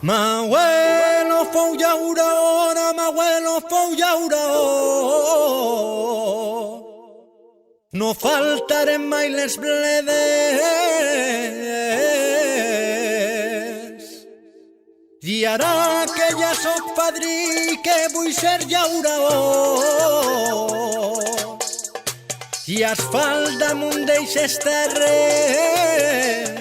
M'abuelo fou llaurador, m'abuelo fou llaurador. No faltarem mai les bledes. I ara que ja soc padrí, que vull ser llaurador. I asfalt damunt d'eixes terres.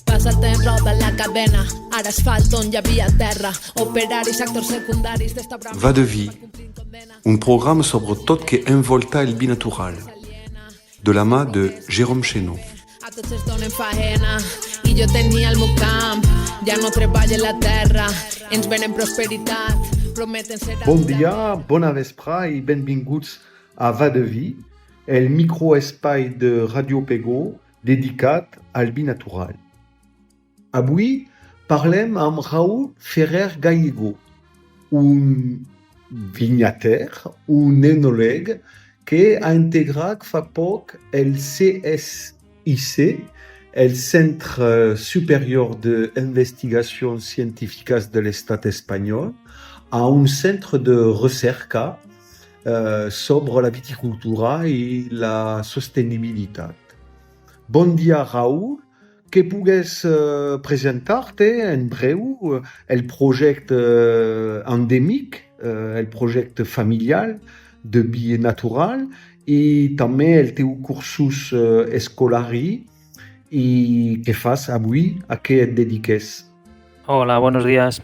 Passa el temps, roda la cadena, ara asfalt on hi havia terra, operaris, actors secundaris d'esta brama. Va de vie, un programme sobre tot que envolta el binatural, de la mà de Jérôme Chénaud. A tots es donen faena i jo tenia el meu camp, ja no treballo la terra, ens venen prosperitat, prometen ser... Bon dia, bona vespra i benvinguts a Va de Vie, el microespai de Radio Pego dedicat al binatural. Avui parlem amb Raúl Ferrer Gallego, un vinyater, un enòleg que ha integrat fa poc el CSIC, el Centre Superior d'Investigacions Científiques de l'Estat espanyol, a un centre de recerca sobre la viticultura i la sostenibilitat. Bon dia, Raúl. Que pugues presentar-te en breu el projecte endèmic, el projecte familiar de vi natural i també el teu cursus escolari i què fas avui, a què et dediques? Hola, buenos días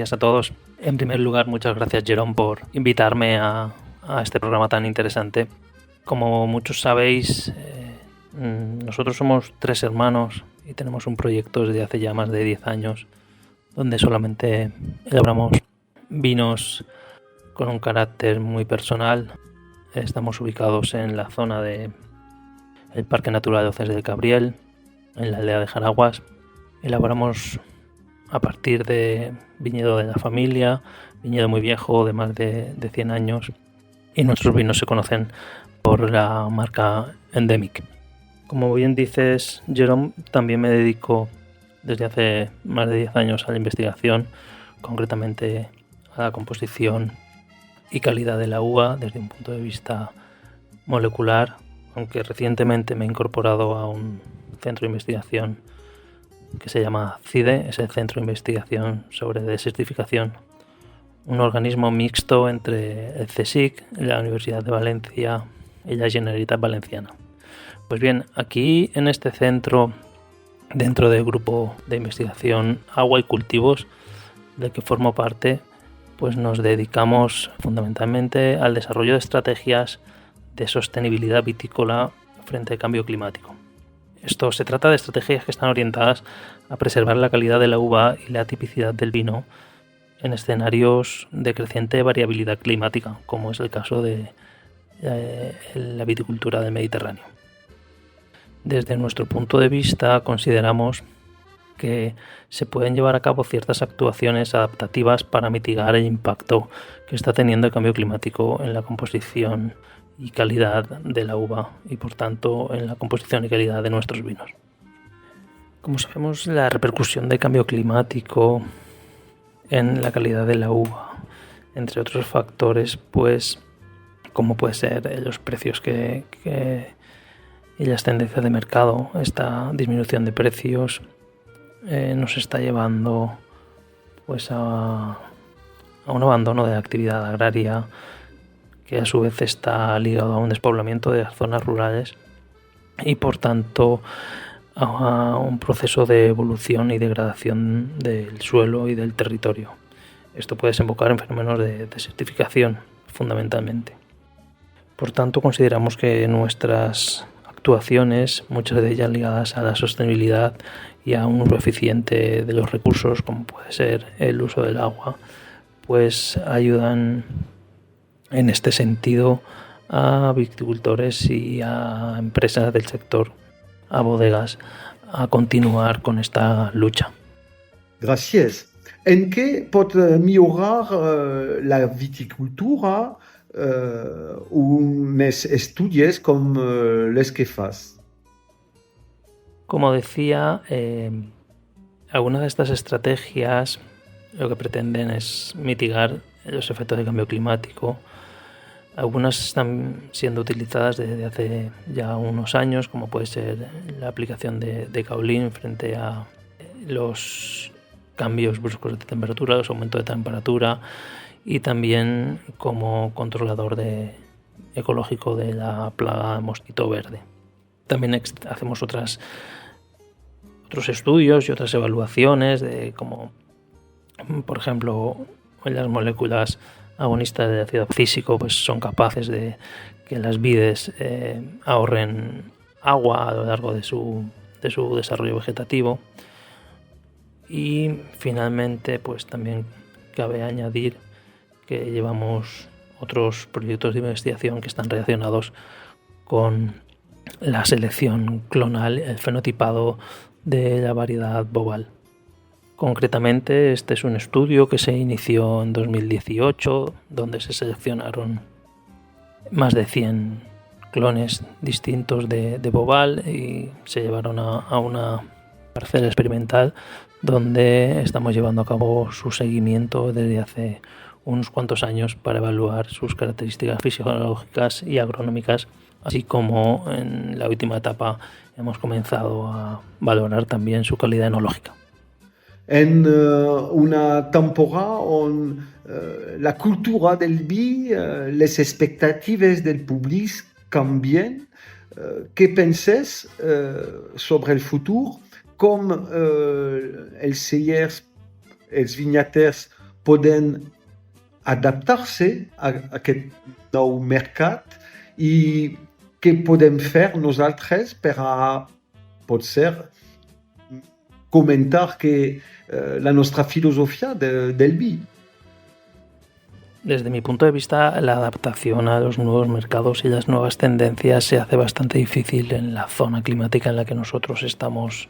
a todos. En primer lugar, muchas gracias, Jerón, por invitarme a este programa tan interesante. Como muchos sabéis, nosotros somos 3 hermanos y tenemos un proyecto desde hace ya más de 10 años donde solamente elaboramos vinos con un carácter muy personal. Estamos ubicados en la zona del Parque Natural de Hoces del Cabriel, en la aldea de Jaraguas. Elaboramos a partir de viñedo de la familia, viñedo muy viejo de más de 100 años, y nuestros vinos se conocen por la marca Endemic. Como bien dices, Jerome, también me dedico desde hace más de 10 años a la investigación, concretamente a la composición y calidad de la uva desde un punto de vista molecular, aunque recientemente me he incorporado a un centro de investigación que se llama CIDE, es el Centro de Investigación sobre Desertificación, un organismo mixto entre el CSIC, la Universidad de Valencia y la Generalitat Valenciana. Pues bien, aquí en este centro, dentro del grupo de investigación Agua y Cultivos, del que formo parte, pues nos dedicamos fundamentalmente al desarrollo de estrategias de sostenibilidad vitícola frente al cambio climático. Esto se trata de estrategias que están orientadas a preservar la calidad de la uva y la tipicidad del vino en escenarios de creciente variabilidad climática, como es el caso de la viticultura del Mediterráneo. Desde nuestro punto de vista, consideramos que se pueden llevar a cabo ciertas actuaciones adaptativas para mitigar el impacto que está teniendo el cambio climático en la composición y calidad de la uva y, por tanto, en la composición y calidad de nuestros vinos. Como sabemos, la repercusión del cambio climático en la calidad de la uva, entre otros factores, pues, como puede ser los precios y las tendencias de mercado, esta disminución de precios nos está llevando pues a un abandono de la actividad agraria que a su vez está ligado a un despoblamiento de las zonas rurales y por tanto a un proceso de evolución y degradación del suelo y del territorio. Esto puede desembocar en fenómenos de desertificación fundamentalmente. Por tanto, consideramos que nuestras actuaciones, muchas de ellas ligadas a la sostenibilidad y a un uso eficiente de los recursos, como puede ser el uso del agua, pues ayudan en este sentido a viticultores y a empresas del sector, a bodegas, a continuar con esta lucha. Gràcies. En què pot millorar la viticultura unes estudis com les que fas? Como decía, algunas de estas estrategias lo que pretenden es mitigar los efectos del cambio climático. Algunas están siendo utilizadas desde hace ya unos años, como puede ser la aplicación de kaolín frente a los cambios bruscos de temperatura, los aumentos de temperatura, y también como controlador ecológico de la plaga mosquito verde. También hacemos otros estudios y otras evaluaciones de cómo, por ejemplo, las moléculas agonistas de ácido físico pues son capaces de que las vides ahorren agua a lo largo de su desarrollo vegetativo. Y finalmente pues también cabe añadir que llevamos otros proyectos de investigación que están relacionados con la selección clonal, el fenotipado de la variedad boval. Concretamente, este es un estudio que se inició en 2018, donde se seleccionaron más de 100 clones distintos de boval y se llevaron a una parcela experimental donde estamos llevando a cabo su seguimiento desde hace unos cuantos años para evaluar sus características fisiológicas y agronómicas, así como en la última etapa hemos comenzado a valorar también su calidad enológica. En una temporada on la cultura del vi, las expectativas del público cambian. ¿Qué pensás sobre el futuro? ¿Cómo els cellers, els vinyaters poden adaptar-se a aquest nou mercat i què podem fer nosaltres per a, potser, comentar que la nuestra filosofía del vi? Desde mi punto de vista, la adaptación a los nuevos mercados y las nuevas tendencias se hace bastante difícil en la zona climática en la que nosotros estamos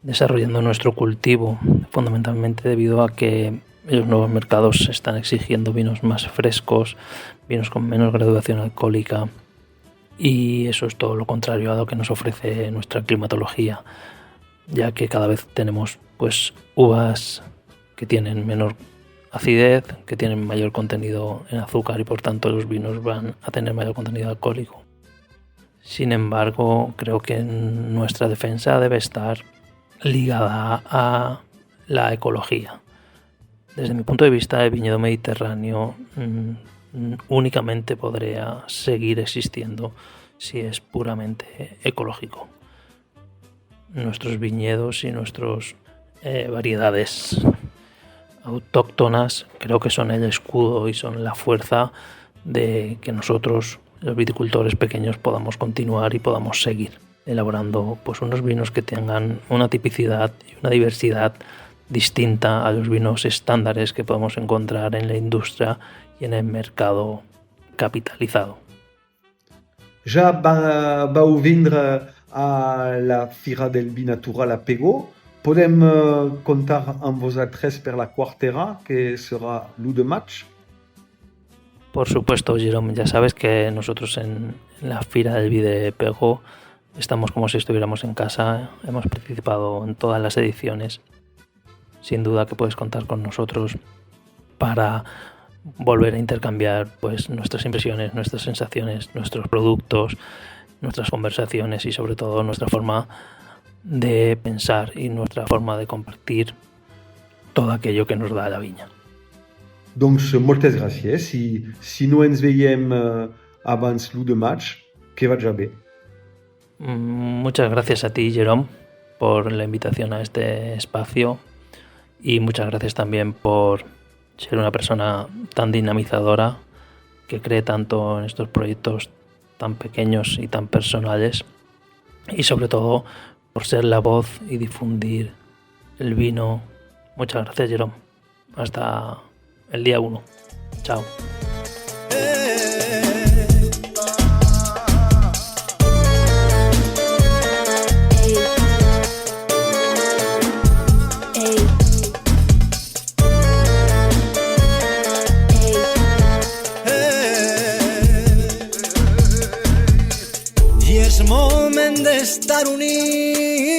desarrollando nuestro cultivo, fundamentalmente debido a que los nuevos mercados están exigiendo vinos más frescos, vinos con menos graduación alcohólica, y eso es todo lo contrario a lo que nos ofrece nuestra climatología, ya que cada vez tenemos pues uvas que tienen menor acidez, que tienen mayor contenido en azúcar y por tanto los vinos van a tener mayor contenido alcohólico. Sin embargo, creo que nuestra defensa debe estar ligada a la ecología. Desde mi punto de vista, el viñedo mediterráneo únicamente podría seguir existiendo si es puramente ecológico. Nuestros viñedos y nuestras variedades autóctonas creo que son el escudo y son la fuerza de que nosotros, los viticultores pequeños, podamos continuar y podamos seguir elaborando pues unos vinos que tengan una tipicidad y una diversidad distinta a los vinos estándares que podemos encontrar en la industria y en el mercado capitalizado. Ja vau vindre a la Fira del Vi Natural a Pego. Podem comptar amb vosaltres per la quartera, que será l'1 de maig? Por supuesto, Jerome, ya sabes que nosotros en la Fira del Vi de Pego estamos como si estuviéramos en casa, hemos participado en todas las ediciones. Sin duda que puedes contar con nosotros para volver a intercambiar pues nuestras impresiones, nuestras sensaciones, nuestros productos, nuestras conversaciones y sobre todo nuestra forma de pensar y nuestra forma de compartir todo aquello que nos da la viña. Doncs moltes gràcies i si no ens veiem abans l'1 de maig, que vaja bé. Muchas gracias a ti, Jerome, por la invitación a este espacio y muchas gracias también por ser una persona tan dinamizadora que cree tanto en estos proyectos tan pequeños y tan personales y sobre todo por ser la voz y difundir el vino. Muchas gracias, Jerome. Hasta el día 1. Chao. I és moment de estar units